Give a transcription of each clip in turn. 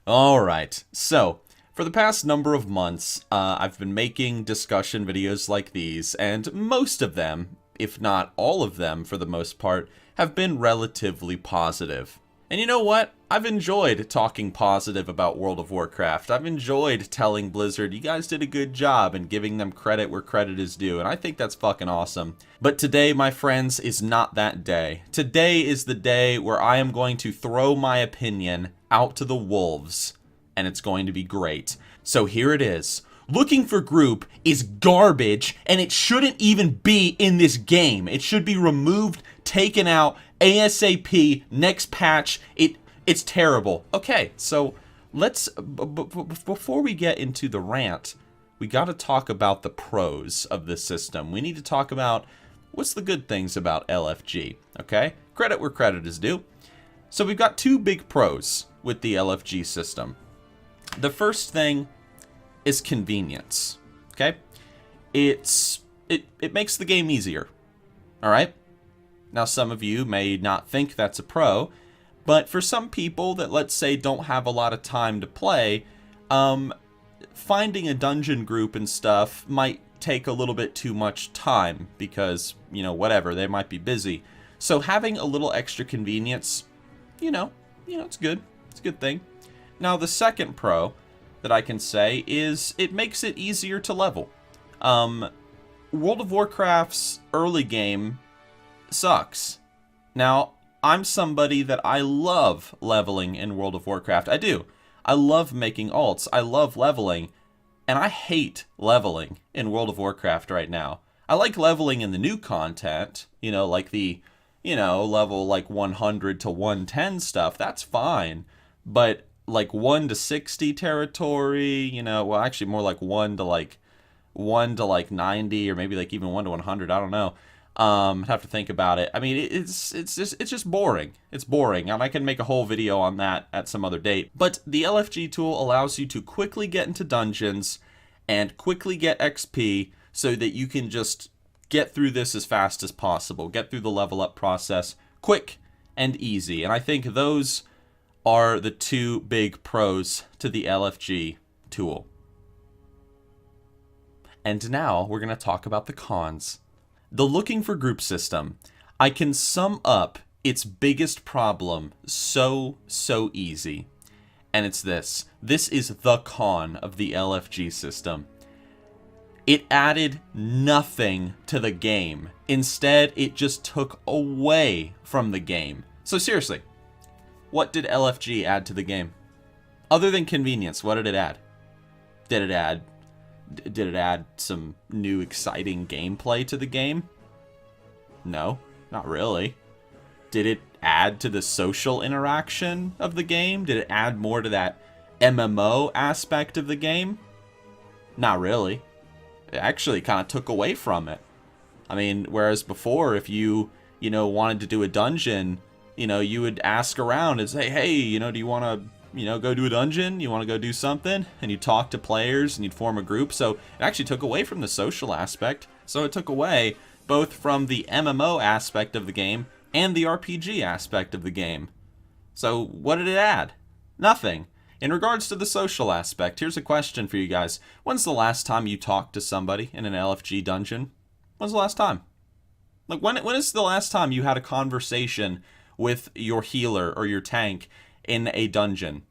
Alright, so, for the past number of months, I've been making discussion videos like these, and most of them, if not all of them for the most part, have been relatively positive. And you know what? I've enjoyed talking positive about World of Warcraft. I've enjoyed telling Blizzard, you guys did a good job, and giving them credit where credit is due, and I think that's fucking awesome. But today, my friends, is not that day. Today is the day where I am going to throw my opinion out to the wolves, and it's going to be great. So here it is. Looking for group is garbage, and it shouldn't even be in this game. It should be removed, taken out, ASAP, next patch. It's terrible. Okay, so let's, before we get into the rant, we got to talk about the pros of this system. We need to talk about what's the good things about LFG, okay? Credit where credit is due. So we've got two big pros with the LFG system. The first thing is convenience, okay? It makes the game easier, all right? Now, some of you may not think that's a pro, but for some people that, let's say, don't have a lot of time to play, finding a dungeon group and stuff might take a little bit too much time because, you know, whatever, they might be busy. So having a little extra convenience, you know, it's good. It's a good thing. Now, the second pro that I can say is it makes it easier to level. World of Warcraft's early game sucks. Now, I'm somebody that I love leveling in World of Warcraft. I do. I love making alts. I love leveling. And I hate leveling in World of Warcraft right now. I like leveling in the new content, you know, like the, you know, level like 100 to 110 stuff. That's fine. But like 1 to 60 territory, you know, well, actually more like 1 to like 90, or maybe like even 1 to 100. I don't know. I'd have to think about it. I mean, it's just boring. It's boring, and I can make a whole video on that at some other date. But the LFG tool allows you to quickly get into dungeons and quickly get XP so that you can just get through this as fast as possible. Get through the level up process quick and easy. And I think those are the two big pros to the LFG tool. And now we're going to talk about the cons. The looking for group system. I can sum up its biggest problem so easy. And it's this. This is the con of the LFG system. It added nothing to the game. Instead, it just took away from the game. So seriously, what did LFG add to the game? Other than convenience, what did it add? Did it add some new exciting gameplay to the game? No, not really. Did it add to the social interaction of the game? Did it add more to that MMO aspect of the game? Not really. It actually kind of took away from it. I mean, whereas before, if you wanted to do a dungeon, you would ask around and say, hey, do you want to, go do a dungeon? You want to go do something? And you talk to players and you'd form a group. So it actually took away from the social aspect. So it took away both from the MMO aspect of the game and the RPG aspect of the game. So what did it add? Nothing. In regards to the social aspect, here's a question for you guys. When's the last time you talked to somebody in an LFG dungeon? When's the last time? Like, when is the last time you had a conversation with your healer or your tank in a dungeon?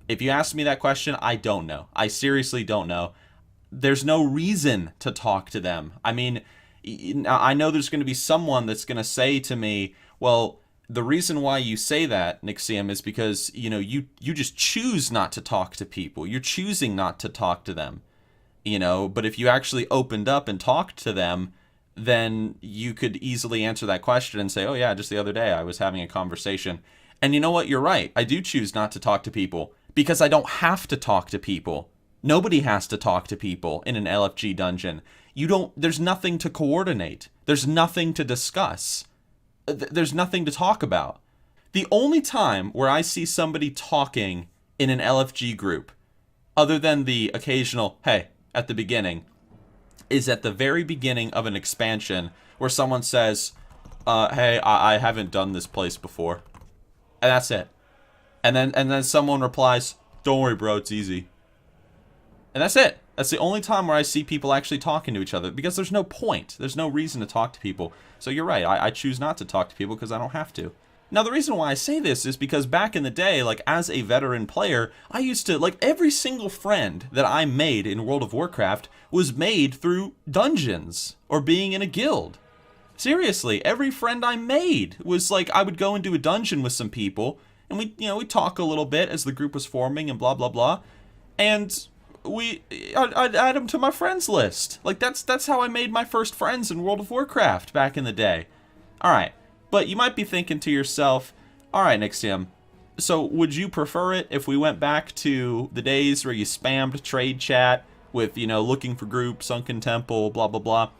If you ask me that question, I don't know. I seriously don't know. There's no reason to talk to them. I mean, I know there's going to be someone that's going to say to me, well, the reason why you say that, Nixxiom, is because, you just choose not to talk to people. You're choosing not to talk to them, but if you actually opened up and talked to them, then you could easily answer that question and say, oh yeah, just the other day I was having a conversation. And you know what? You're right. I do choose not to talk to people because I don't have to talk to people. Nobody has to talk to people in an LFG dungeon. There's nothing to coordinate. There's nothing to discuss. There's nothing to talk about. The only time where I see somebody talking in an LFG group, other than the occasional, hey, at the beginning, is at the very beginning of an expansion where someone says, hey, I haven't done this place before. And that's it. And then someone replies, "Don't worry, bro, it's easy." And that's it. That's the only time where I see people actually talking to each other, because there's no point. There's no reason to talk to people. So you're right. I choose not to talk to people because I don't have to. Now, the reason why I say this is because back in the day, like, as a veteran player, I used to, like, every single friend that I made in World of Warcraft was made through dungeons or being in a guild. Seriously, every friend I made was like, I would go into a dungeon with some people, and we'd talk a little bit as the group was forming and blah, blah, blah. And I'd add them to my friends list. Like, that's how I made my first friends in World of Warcraft back in the day. Alright. But you might be thinking to yourself, alright, Nixxiom, so would you prefer it if we went back to the days where you spammed trade chat with, looking for group, Sunken Temple, blah, blah, blah?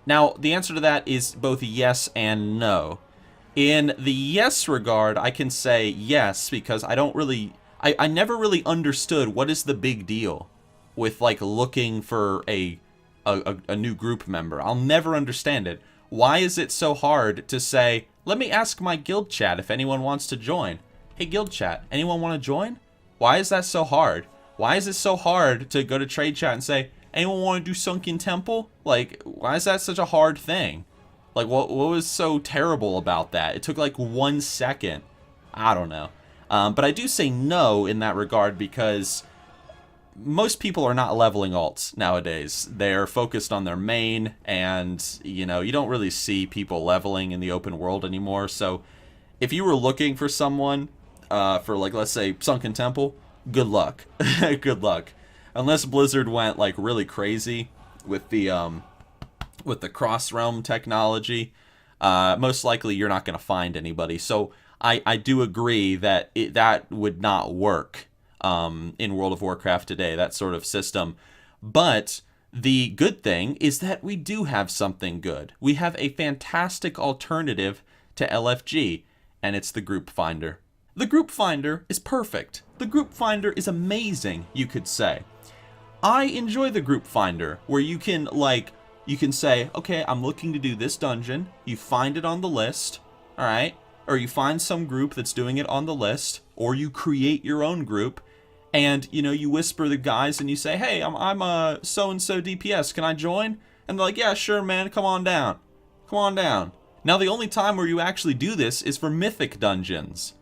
Now, the answer to that is both yes and no. In the yes regard, I can say yes, because I never really understood what is the big deal with, like, looking for a new group member. I'll never understand it. Why is it so hard to say, let me ask my guild chat if anyone wants to join? Hey, guild chat, anyone want to join? Why is that so hard? Why is it so hard to go to trade chat and say, anyone want to do Sunken Temple? Like, why is that such a hard thing? Like, what was so terrible about that? It took like 1 second. I don't know. But I do say no in that regard because most people are not leveling alts nowadays. They're focused on their main, and, you don't really see people leveling in the open world anymore. So if you were looking for someone for, like, let's say, Sunken Temple, good luck. Good luck. Unless Blizzard went, like, really crazy with the cross-realm technology, most likely you're not going to find anybody. So I do agree that that would not work in World of Warcraft today, that sort of system. But the good thing is that we do have something good. We have a fantastic alternative to LFG, and it's the Group Finder. The Group Finder is perfect. The Group Finder is amazing, you could say. I enjoy the Group Finder, where you can say, okay, I'm looking to do this dungeon. You find it on the list, all right? Or you find some group that's doing it on the list, or you create your own group, and, you whisper the guys and you say, hey, I'm a so-and-so DPS, can I join? And they're like, yeah, sure, man, come on down. Come on down. Now, the only time where you actually do this is for mythic dungeons.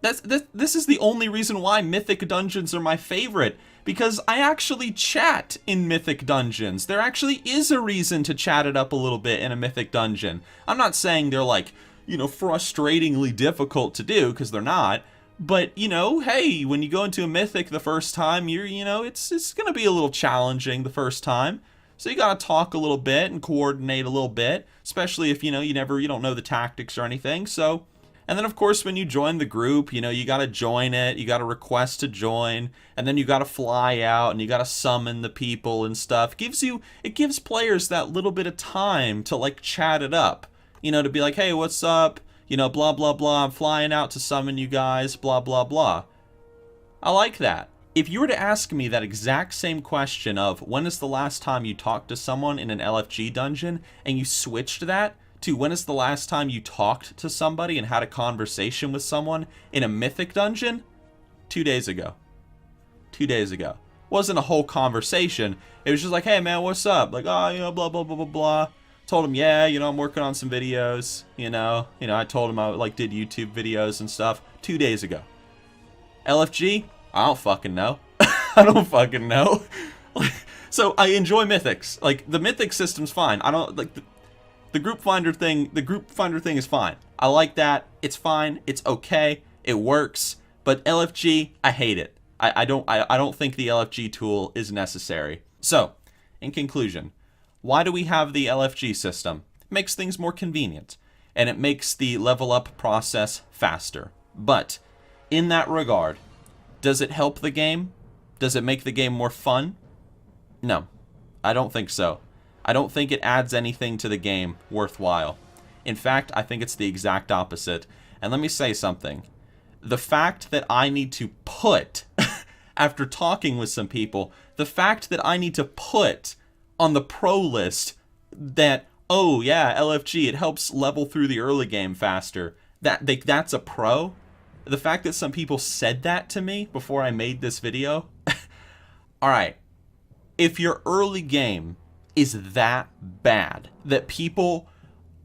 This is the only reason why mythic dungeons are my favorite, because I actually chat in mythic dungeons. There actually is a reason to chat it up a little bit in a mythic dungeon. I'm not saying they're like, frustratingly difficult to do, because they're not. But, hey, when you go into a mythic the first time, it's going to be a little challenging the first time. So you got to talk a little bit and coordinate a little bit, especially if, you don't know the tactics or anything. So, and then, of course, when you join the group, you got to join it, you got to request to join, and then you got to fly out and you got to summon the people and stuff. It gives players that little bit of time to, like, chat it up, to be like, hey, what's up? Blah, blah, blah, I'm flying out to summon you guys, blah, blah, blah. I like that. If you were to ask me that exact same question of when is the last time you talked to someone in an LFG dungeon, and you switched that to when is the last time you talked to somebody and had a conversation with someone in a mythic dungeon? 2 days ago. 2 days ago. Wasn't a whole conversation. It was just like, hey man, what's up? Like, oh, blah, blah, blah, blah, blah. Told him, yeah, I'm working on some videos, I told him I, did YouTube videos and stuff 2 days ago. LFG? I don't fucking know. I don't fucking know. So I enjoy mythics. Like, the mythic system's fine. I don't, the group finder thing is fine. I like that. It's fine. It's okay. It works. But LFG, I hate it. I don't think the LFG tool is necessary. So, in conclusion, why do we have the LFG system? It makes things more convenient, and it makes the level up process faster. But, in that regard, does it help the game? Does it make the game more fun? No, I don't think so. I don't think it adds anything to the game worthwhile. In fact, I think it's the exact opposite. And let me say something. The fact that I need to put, after talking with some people, the fact that I need to put on the pro list that, oh yeah, LFG, it helps level through the early game faster, that's a pro? the fact that some people said that to me before I made this video. Alright, if your early game is that bad, that people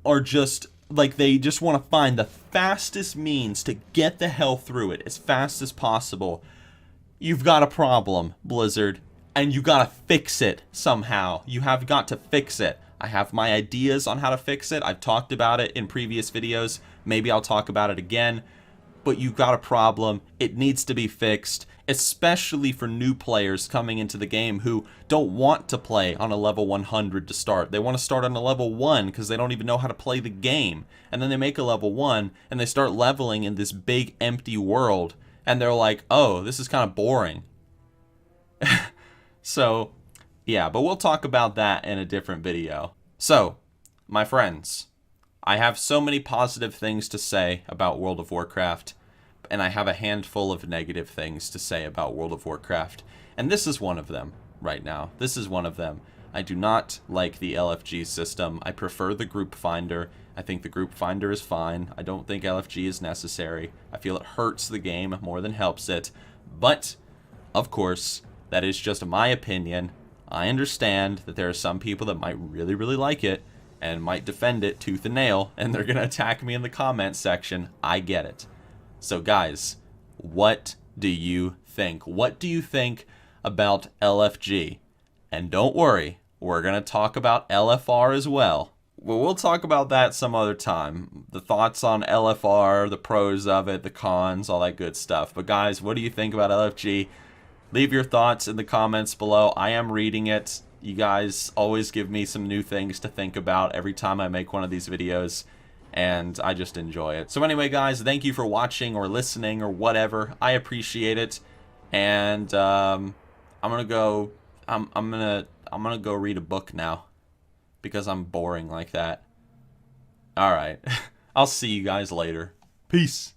are just, like, they just want to find the fastest means to get the hell through it as fast as possible, you've got a problem, Blizzard, and you gotta fix it somehow. You have got to fix it. I have my ideas on how to fix it. I've talked about it in previous videos. Maybe I'll talk about it again. But you've got a problem. It needs to be fixed, especially for new players coming into the game who don't want to play on a level 100 to start. They want to start on a level 1 because they don't even know how to play the game. And then they make a level 1 and they start leveling in this big empty world. And they're like, oh, this is kind of boring. So, yeah, but we'll talk about that in a different video. So, my friends, I have so many positive things to say about World of Warcraft, and I have a handful of negative things to say about World of Warcraft. And this is one of them right now. This is one of them. I do not like the LFG system. I prefer the group finder. I think the group finder is fine. I don't think LFG is necessary. I feel it hurts the game more than helps it. But, of course, that is just my opinion. I understand that there are some people that might really, really like it and might defend it tooth and nail, and they're going to attack me in the comments section. I get it. So, guys, what do you think? What do you think about LFG? And don't worry, we're going to talk about LFR as well. Well, we'll talk about that some other time. The thoughts on LFR, the pros of it, the cons, all that good stuff. But guys, what do you think about LFG? Leave your thoughts in the comments below. I am reading it. You guys always give me some new things to think about every time I make one of these videos, and I just enjoy it. So anyway, guys, thank you for watching or listening or whatever. I appreciate it. And I'm gonna go read a book now because I'm boring like that. All right. I'll see you guys later. Peace.